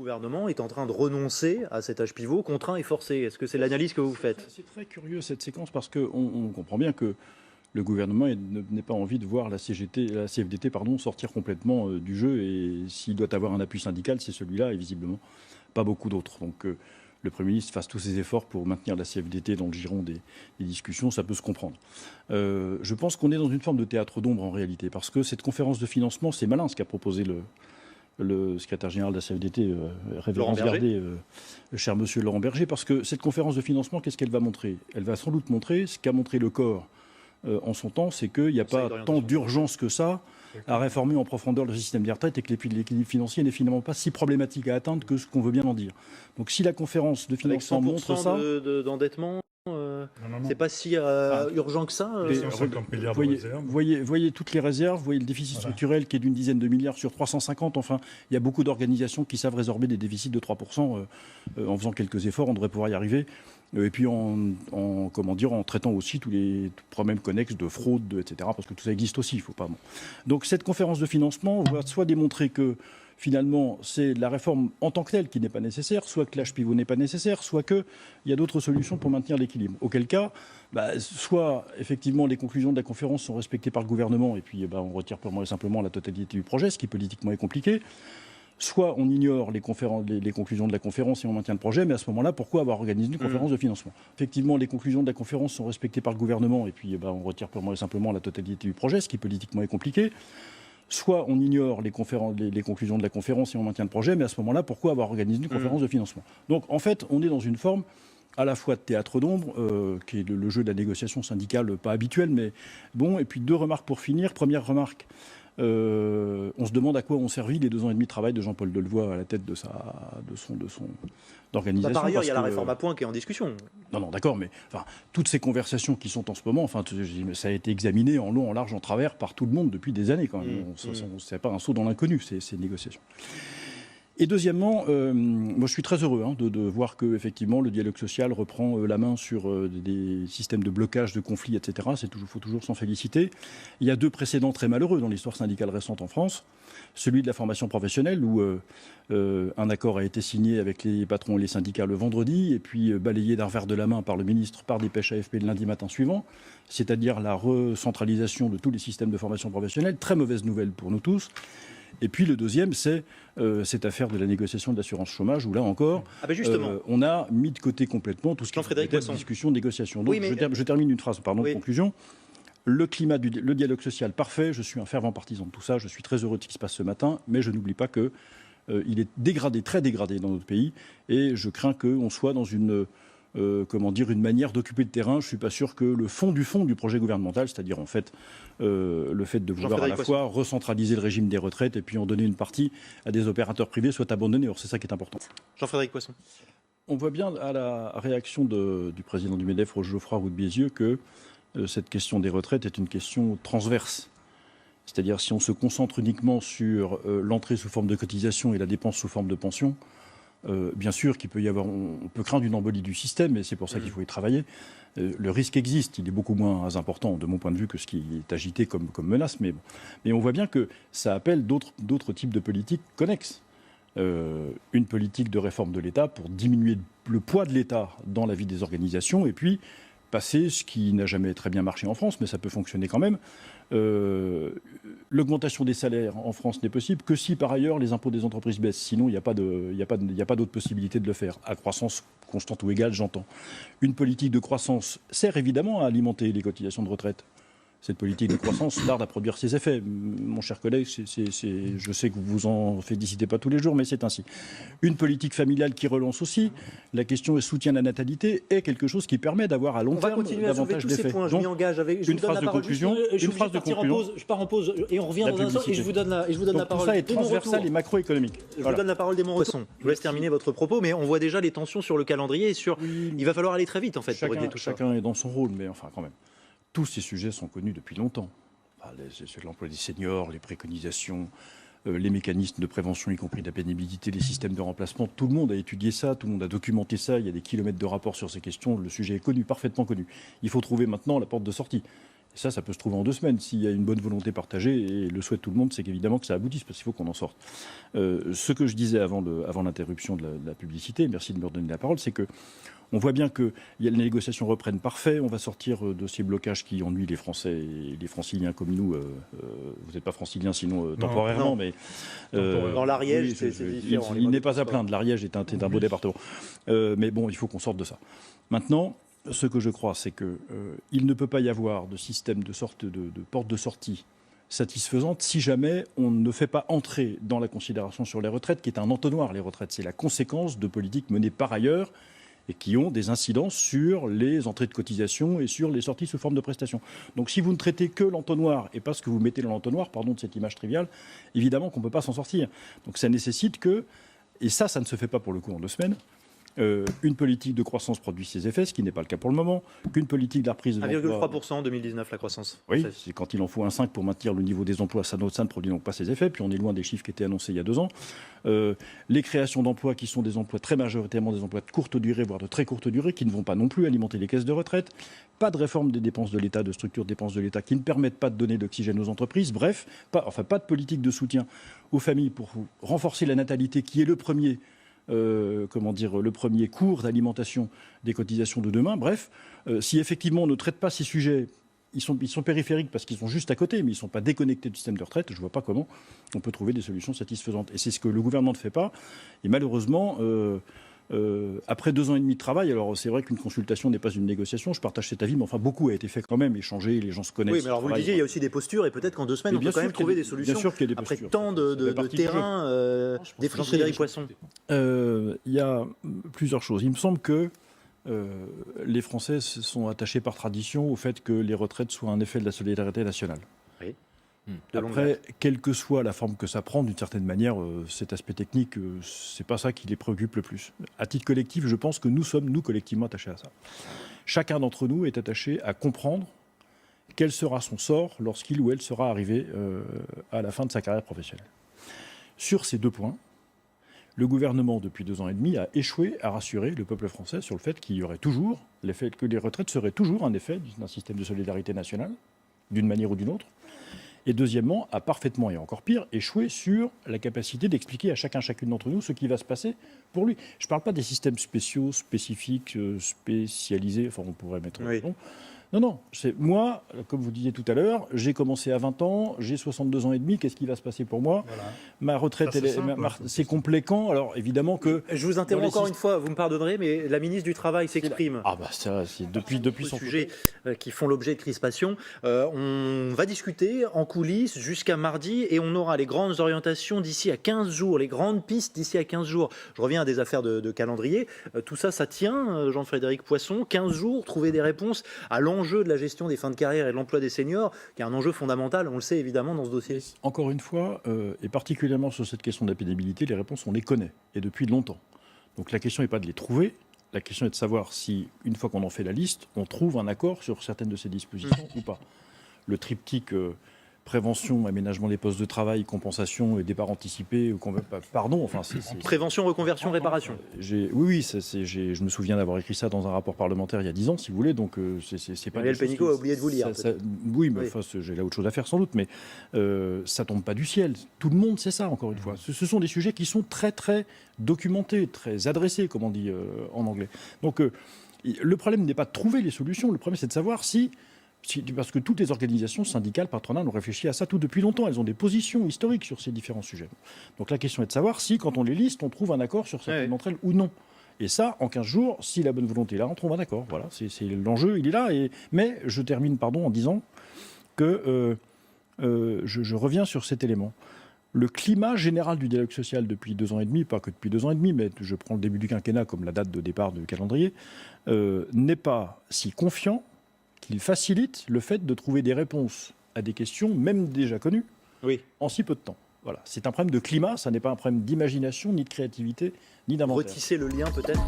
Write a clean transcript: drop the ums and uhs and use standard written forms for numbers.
gouvernement est en train de renoncer à cet âge pivot contraint et forcé. Est-ce que c'est l'analyse que vous faites? C'est très curieux cette séquence parce qu'on comprend bien que le gouvernement n'a pas envie de voir la CFDT sortir complètement du jeu, et s'il doit avoir un appui syndical, c'est celui-là et visiblement pas beaucoup d'autres. Donc le Premier ministre fasse tous ses efforts pour maintenir la CFDT dans le giron des discussions, ça peut se comprendre. Je pense qu'on est dans une forme de théâtre d'ombre en réalité, parce que cette conférence de financement, c'est malin ce qu'a proposé le secrétaire général de la CFDT, révérence gardée, cher monsieur Laurent Berger, parce que cette conférence de financement, qu'est-ce qu'elle va montrer? Elle va sans doute montrer ce qu'a montré le corps en son temps, c'est qu'il n'y a pas tant d'urgence que ça à réformer en profondeur le système des retraites, et que l'équilibre financier n'est finalement pas si problématique à atteindre que ce qu'on veut bien en dire. Donc si la conférence de financement montre ça... d'endettement, c'est pas si urgent que ça. Voyez toutes les réserves, voyez le déficit structurel qui est d'une dizaine de milliards sur 350. Enfin, il y a beaucoup d'organisations qui savent résorber des déficits de 3%. En faisant quelques efforts, on devrait pouvoir y arriver. Et puis en traitant aussi tous les problèmes connexes de fraude, etc. Parce que tout ça existe aussi, il faut pas. Bon. Donc cette conférence de financement va soit démontrer que finalement, c'est la réforme en tant que telle qui n'est pas nécessaire, soit que l'âge pivot n'est pas nécessaire, soit qu'il y a d'autres solutions pour maintenir l'équilibre. Auquel cas, soit effectivement les conclusions de la conférence sont respectées par le gouvernement, et puis on retire purement et simplement la totalité du projet, ce qui politiquement est compliqué. Soit on ignore les conclusions de la conférence et on maintient le projet, mais à ce moment-là, pourquoi avoir organisé une conférence de financement? Effectivement, les conclusions de la conférence sont respectées par le gouvernement, et puis on retire purement et simplement la totalité du projet, ce qui politiquement est compliqué. Soit on ignore les conclusions de la conférence et on maintient le projet, mais à ce moment-là, pourquoi avoir organisé une conférence de financement? Donc en fait, on est dans une forme à la fois de théâtre d'ombre, qui est le jeu de la négociation syndicale pas habituel, mais bon. Et puis deux remarques pour finir. Première remarque, on se demande à quoi ont servi les 2 ans et demi de travail de Jean-Paul Delevoye à la tête de son organisation. Par ailleurs, il y a la réforme à points qui est en discussion. Non, d'accord, mais toutes ces conversations qui sont en ce moment, ça a été examiné en long, en large, en travers par tout le monde depuis des années quand même. C'est pas un saut dans l'inconnu, ces négociations. Et deuxièmement, moi je suis très heureux de voir que effectivement le dialogue social reprend la main sur des systèmes de blocage, de conflits, etc. Faut toujours s'en féliciter. Il y a 2 précédents très malheureux dans l'histoire syndicale récente en France. Celui de la formation professionnelle, où un accord a été signé avec les patrons et les syndicats le vendredi, et puis balayé d'un revers de la main par le ministre par dépêche AFP le lundi matin suivant, c'est-à-dire la recentralisation de tous les systèmes de formation professionnelle. Très mauvaise nouvelle pour nous tous. Et puis le deuxième, c'est cette affaire de la négociation de l'assurance chômage, où là encore, on a mis de côté complètement tout ce qui était discussion, négociation. Donc je termine une phrase, de conclusion. Le climat le dialogue social, parfait. Je suis un fervent partisan de tout ça. Je suis très heureux de ce qui se passe ce matin, mais je n'oublie pas que il est dégradé, très dégradé dans notre pays, et je crains qu'on soit dans une manière d'occuper le terrain. Je ne suis pas sûr que le fond du projet gouvernemental, c'est-à-dire en fait le fait de vouloir à la fois recentraliser le régime des retraites et puis en donner une partie à des opérateurs privés, soit abandonné. Or, c'est ça qui est important. Jean-Frédéric Poisson. On voit bien à la réaction du président du MEDEF, Geoffroy Roux de Bézieux, que cette question des retraites est une question transverse. C'est-à-dire si on se concentre uniquement sur l'entrée sous forme de cotisation et la dépense sous forme de pension, bien sûr qu'il peut y avoir, on peut craindre une embolie du système, et c'est pour ça qu'il faut y travailler. Le risque existe, il est beaucoup moins important de mon point de vue que ce qui est agité comme menace, mais on voit bien que ça appelle d'autres types de politiques connexes. Une politique de réforme de l'État pour diminuer le poids de l'État dans la vie des organisations, et puis passer, ce qui n'a jamais très bien marché en France, mais ça peut fonctionner quand même. L'augmentation des salaires en France n'est possible que si par ailleurs les impôts des entreprises baissent. Sinon, il n'y a pas d'autre possibilité de le faire. À croissance constante ou égale, j'entends. Une politique de croissance sert évidemment à alimenter les cotisations de retraite. Cette politique de croissance tarde à produire ses effets. Mon cher collègue, je sais que vous vous en félicitez pas tous les jours, mais c'est ainsi. Une politique familiale qui relance aussi. La question est soutien à la natalité est quelque chose qui permet d'avoir à long terme davantage d'effets. Je m'y engage avec une phrase de conclusion. Je pars en pause et on revient dans un instant et je vous donne la parole. Tout ça est transversal et macroéconomique. Je vous donne la parole des mots Poisson. Je vous laisse terminer votre propos, mais on voit déjà les tensions sur le calendrier et sur. Il va falloir aller très vite en fait pour régler tout ça. Chacun est dans son rôle, mais enfin quand même. Tous ces sujets sont connus depuis longtemps. L'emploi des seniors, les préconisations, les mécanismes de prévention, y compris de la pénibilité, les systèmes de remplacement. Tout le monde a étudié ça, tout le monde a documenté ça. Il y a des kilomètres de rapports sur ces questions. Le sujet est connu, parfaitement connu. Il faut trouver maintenant la porte de sortie. Et ça peut se trouver en 2 semaines s'il y a une bonne volonté partagée. Et le souhait de tout le monde, c'est qu'évidemment que ça aboutisse, parce qu'il faut qu'on en sorte. Ce que je disais avant l'interruption de la publicité, merci de me redonner la parole, c'est que on voit bien que les négociations reprennent parfait. On va sortir de ces blocages qui ennuient les Français et les franciliens comme nous. Vous n'êtes pas francilien sinon temporairement, non. mais... dans l'Ariège, c'est différent. Il n'est pas à plaindre. L'Ariège est un beau département. Mais bon, il faut qu'on sorte de ça. Maintenant, ce que je crois, c'est qu'il ne peut pas y avoir de système de porte de sortie satisfaisante si jamais on ne fait pas entrer dans la considération sur les retraites, qui est un entonnoir. Les retraites, c'est la conséquence de politiques menées par ailleurs et qui ont des incidences sur les entrées de cotisation et sur les sorties sous forme de prestations. Donc si vous ne traitez que l'entonnoir et pas ce que vous mettez dans l'entonnoir, pardon de cette image triviale, évidemment qu'on ne peut pas s'en sortir. Donc ça nécessite et ça ne se fait pas pour le coup en 2 semaines, une politique de croissance produit ses effets, ce qui n'est pas le cas pour le moment, qu'une politique de la reprise de l'emploi... 1,3% en 2019, la croissance. Oui, c'est quand il en faut un 5 pour maintenir le niveau des emplois, ça ne produit donc pas ses effets, puis on est loin des chiffres qui étaient annoncés il y a 2 ans. Les créations d'emplois qui sont des emplois très majoritairement des emplois de courte durée, voire de très courte durée, qui ne vont pas non plus alimenter les caisses de retraite. Pas de réforme des dépenses de l'État, de structure de dépenses de l'État qui ne permettent pas de donner d'oxygène aux entreprises. Bref, pas de politique de soutien aux familles pour renforcer la natalité qui est le premier cours d'alimentation des cotisations de demain. Bref, si effectivement on ne traite pas ces sujets, ils sont périphériques parce qu'ils sont juste à côté, mais ils ne sont pas déconnectés du système de retraite, je ne vois pas comment on peut trouver des solutions satisfaisantes. Et c'est ce que le gouvernement ne fait pas. Et malheureusement, après 2 ans et demi de travail, alors c'est vrai qu'une consultation n'est pas une négociation, je partage cet avis, mais enfin beaucoup a été fait quand même, échangé, les gens se connaissent. Oui, mais alors vous le disiez, il y a aussi des postures, et peut-être qu'en 2 semaines, on peut quand même trouver des solutions. Bien sûr qu'il y a des après postures. tant de terrain défriché, Frédéric Poisson. Il y a plusieurs choses. Il me semble que les Français se sont attachés par tradition au fait que les retraites soient un effet de la solidarité nationale. Oui. Après, quelle que soit la forme que ça prend, d'une certaine manière, cet aspect technique, c'est pas ça qui les préoccupe le plus. À titre collectif, je pense que nous sommes, nous, collectivement attachés à ça. Chacun d'entre nous est attaché à comprendre quel sera son sort lorsqu'il ou elle sera arrivé à la fin de sa carrière professionnelle. Sur ces 2 points, le gouvernement, depuis 2 ans et demi, a échoué à rassurer le peuple français sur le fait qu'il y aurait toujours, que les retraites seraient toujours un effet d'un système de solidarité nationale, d'une manière ou d'une autre. Et deuxièmement, a parfaitement, et encore pire, échoué sur la capacité d'expliquer à chacune d'entre nous ce qui va se passer pour lui. Je ne parle pas des systèmes spéciaux, spécifiques, spécialisés, enfin on pourrait mettre... Oui. Non, c'est moi, comme vous disiez tout à l'heure, j'ai commencé à 20 ans, j'ai 62 ans et demi, qu'est-ce qui va se passer pour moi ? Voilà. Ma retraite, c'est complet quand ? Alors évidemment que... Je vous interromps encore une fois, vous me pardonnerez, mais la ministre du Travail s'exprime. Ah bah ça, c'est depuis son sujet qui font l'objet de crispation. On va discuter en coulisses jusqu'à mardi et on aura les grandes orientations d'ici à 15 jours, les grandes pistes d'ici à 15 jours. Je reviens à des affaires de calendrier. Tout ça, ça tient, Jean-Frédéric Poisson. 15 jours, trouver des réponses à l'enjeu de la gestion des fins de carrière et de l'emploi des seniors, qui est un enjeu fondamental, on le sait évidemment dans ce dossier. Encore une fois, et particulièrement sur cette question de la pénibilité, les réponses on les connaît, et depuis longtemps. Donc la question n'est pas de les trouver, la question est de savoir si, une fois qu'on en fait la liste, on trouve un accord sur certaines de ces dispositions ou pas. Le triptyque prévention, aménagement des postes de travail, compensation et départ anticipé, prévention, reconversion, réparation. Oui, je me souviens d'avoir écrit ça dans un rapport parlementaire il y a 10 ans, si vous voulez, donc c'est pas... Gabriel Pénicaud a oublié de vous lire. Oui, mais enfin, j'ai là autre chose à faire sans doute, mais ça tombe pas du ciel. Tout le monde sait ça, encore une fois. Ce sont des sujets qui sont très, très documentés, très adressés, comme on dit en anglais. Donc, le problème n'est pas de trouver les solutions, le problème c'est de savoir parce que toutes les organisations syndicales, patronales ont réfléchi à ça tout depuis longtemps. Elles ont des positions historiques sur ces différents sujets. Donc la question est de savoir si, quand on les liste, on trouve un accord sur certaines d'entre elles ou non. Et ça, en 15 jours, si la bonne volonté est là, on trouve un accord. Voilà, c'est l'enjeu, il est là. Mais je termine en disant que je reviens sur cet élément. Le climat général du dialogue social depuis 2 ans et demi, pas que depuis 2 ans et demi, mais je prends le début du quinquennat comme la date de départ du calendrier, n'est pas si confiant qu'il facilite le fait de trouver des réponses à des questions, même déjà connues, en si peu de temps. Voilà. C'est un problème de climat, ça n'est pas un problème d'imagination, ni de créativité, ni d'inventaire. Retisser le lien peut-être